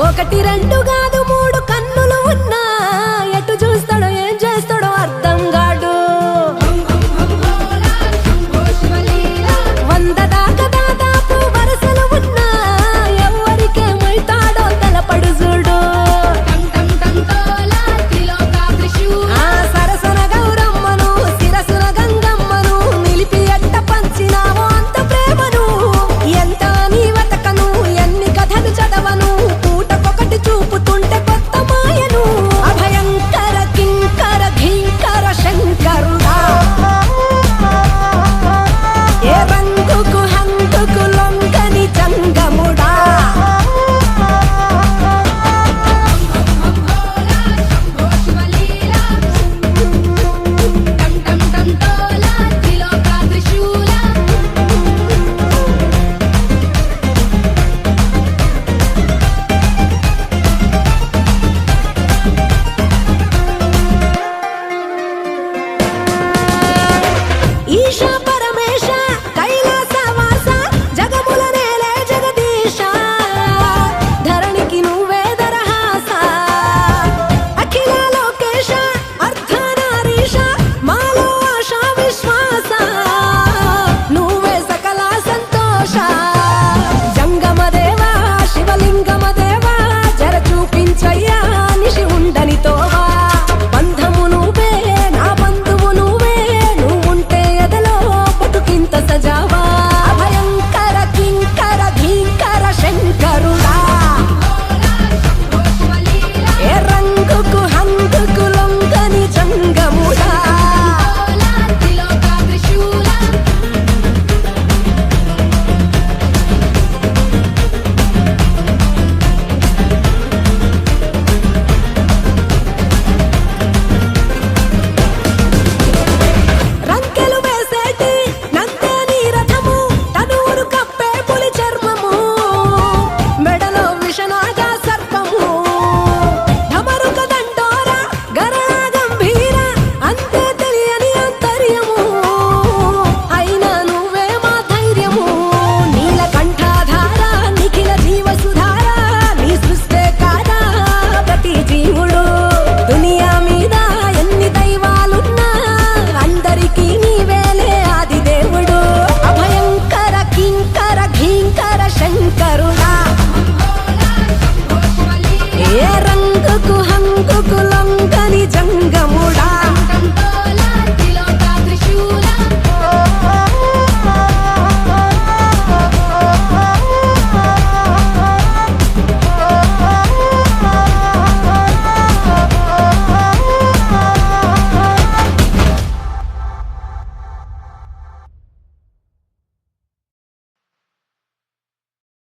ఒకటి రెండు కాదు మూడు కన్నులు ఉన్నా ఎటు చూస్తాడో ఏం చేస్తాడో అర్థం కాడు. 100 దాకా దాదాపు వరసలు ఉన్నా ఎవరికేమైతాడో తలపడు చూడు. ఆ సరసన గౌరమ్మను శిరసున గంగమ్మను నిలిపి ఎట్ట పంచినావో అంత ప్రేమను. ఎంత నీ వతకను ఎన్ని కథలు చదవను పూటకొకటి చూపుతుంటే కొత్త మాయను. అభయంకర కింకర ఘీంకర శంకరుడా ఏ రంగుకు హంగుకు లొంగని జంగముడా. ఈశా పరమేశ కైలాస వాస జగముల నేలే జగదీశ ధరణికి నువ్వే దరహాస. అఖిల లోకేశ అర్ధనారీశ మాలో ఆశ విశ్వాస నువ్వే సకల సంతోష. జంగమదేవా శివలింగమదేవా జర చూపించయ్యా నిషి ఉండని తోవా. బంధము నువ్వే నా బంధువు నువ్వే నువ్వుంటే ఎదలో బతుకింత సజావా. అభయంకర కింకర ఘీంకర శంకరుడా ఏ రంగుకు హంగుకు లొంగని జంగముడా. రంకెలు వేసేటి నందేని రథము తనూరు కప్పే పులి చర్మము మెడలో విషనాగా సర్పము. ఢమరుక దండోర గరళ గంభీర అంతే తెలియని అంతర్యము. అయినా నువ్వే మా ధైర్యము. నీలకంఠాధార నిఖిల జీవసుధార నీ సృష్టే కాదా ప్రతి జీవుడు. దునియా మీద ఎన్ని దైవాలున్నా అందరికీ నీవేలే ఆది దేవుడు. అభయంకర కింకర ఘీంకర శంకరుడా ఏ రంగుకు హంగుకు